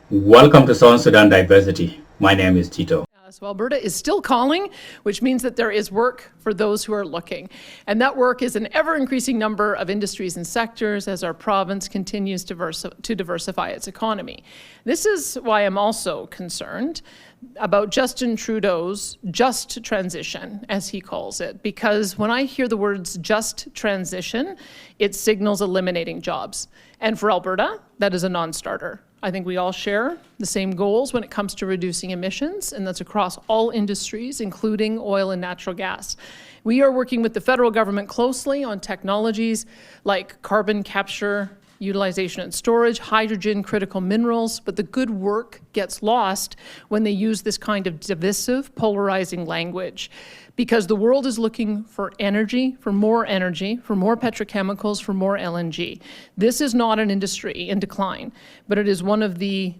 Welcome to South Sudan Diversity. My name is Tito. So Alberta is still calling, which means that there is work for those who are looking. And that work is an ever-increasing number of industries and sectors as our province continues to diversify its economy. This is why I'm also concerned about Justin Trudeau's just transition, as he calls it, because when I hear the words just transition, it signals eliminating jobs. And for Alberta, that is a non-starter. I think we all share the same goals when it comes to reducing emissions, and that's across all industries, including oil and natural gas. We are working with the federal government closely on technologies like carbon capture, utilization and storage, hydrogen, critical minerals, but the good work gets lost when they use this kind of divisive, polarizing language. Because the world is looking for energy, for more petrochemicals, for more LNG. This is not an industry in decline, but it is one of the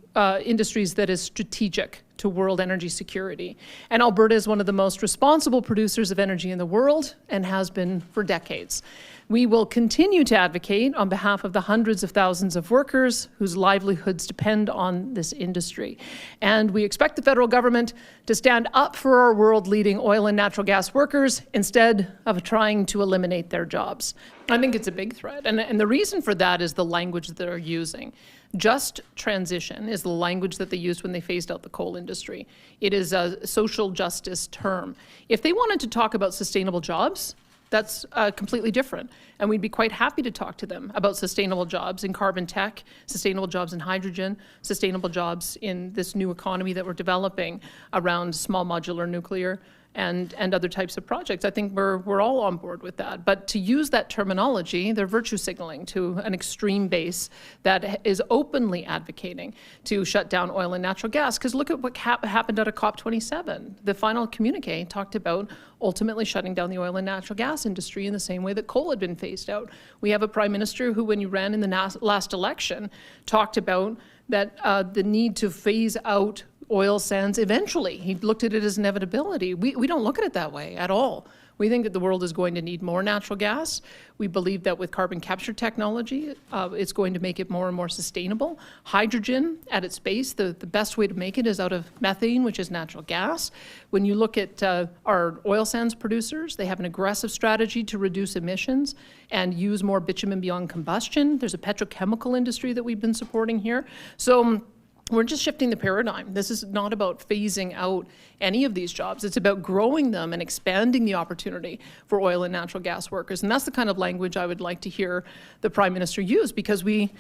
industries that is strategic to world energy security. And Alberta is one of the most responsible producers of energy in the world and has been for decades. We will continue to advocate on behalf of the hundreds of thousands of workers whose livelihoods depend on this industry. And we expect the federal government to stand up for our world-leading oil and natural gas workers instead of trying to eliminate their jobs. I think it's a big threat. And the reason for that is the language that they're using. Just transition is the language that they used when they phased out the coal industry. It is a social justice term. If they wanted to talk about sustainable jobs, that's completely different. And we'd be quite happy to talk to them about sustainable jobs in carbon tech, sustainable jobs in hydrogen, sustainable jobs in this new economy that we're developing around small modular nuclear and other types of projects. I think we're all on board with that. But to use that terminology, they're virtue signaling to an extreme base that is openly advocating to shut down oil and natural gas. Because look at what happened at a COP27. The final communique talked about ultimately shutting down the oil and natural gas industry in the same way that coal had been phased out. We have a prime minister who, when you ran in the last election, talked about that the need to phase out oil sands eventually. He looked at it as inevitability. We don't look at it that way at all. We think that the world is going to need more natural gas. We believe that with carbon capture technology, it's going to make it more and more sustainable. Hydrogen, at its base, the best way to make it is out of methane, which is natural gas. When you look at our oil sands producers, they have an aggressive strategy to reduce emissions and use more bitumen beyond combustion. There's a petrochemical industry that we've been supporting here. So we're just shifting the paradigm. This is not about phasing out any of these jobs. It's about growing them and expanding the opportunity for oil and natural gas workers. And that's the kind of language I would like to hear the Prime Minister use, because we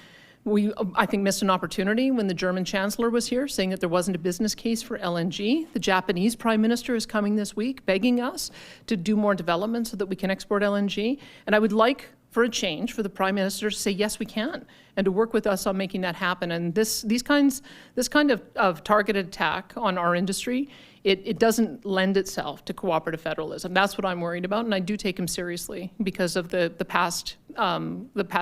I think, missed an opportunity when the German Chancellor was here saying that there wasn't a business case for LNG. The Japanese Prime Minister is coming this week begging us to do more development so that we can export LNG. And I would like for a change for the Prime Minister to say, yes, we can, and to work with us on making that happen. And this kind of targeted attack on our industry, it doesn't lend itself to cooperative federalism. That's what I'm worried about, and I do take him seriously because of the past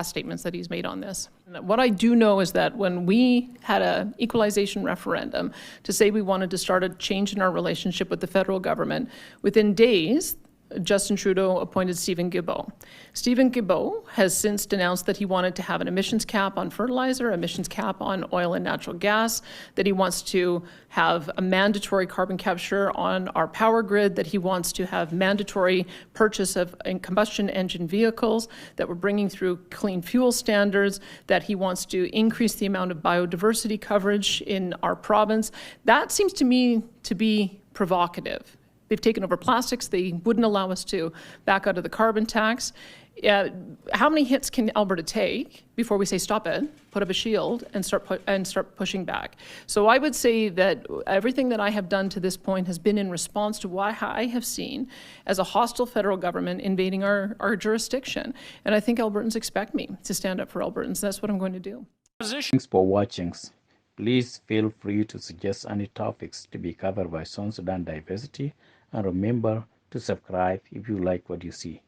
statements that he's made on this. What I do know is that when we had an equalization referendum to say we wanted to start a change in our relationship with the federal government, within days, Justin Trudeau appointed Stephen Guilbeault. Stephen Guilbeault has since denounced that he wanted to have an emissions cap on fertilizer, emissions cap on oil and natural gas, that he wants to have a mandatory carbon capture on our power grid, that he wants to have mandatory purchase of combustion engine vehicles, that we're bringing through clean fuel standards, that he wants to increase the amount of biodiversity coverage in our province. That seems to me to be provocative. They've taken over plastics. They wouldn't allow us to back out of the carbon tax. How many hits can Alberta take before we say stop it, put up a shield, and start pushing back? So I would say that everything that I have done to this point has been in response to what I have seen as a hostile federal government invading our jurisdiction. And I think Albertans expect me to stand up for Albertans. That's what I'm going to do. Thanks for watching. Please feel free to suggest any topics to be covered by South Sudan Diversity, and remember to subscribe if you like what you see.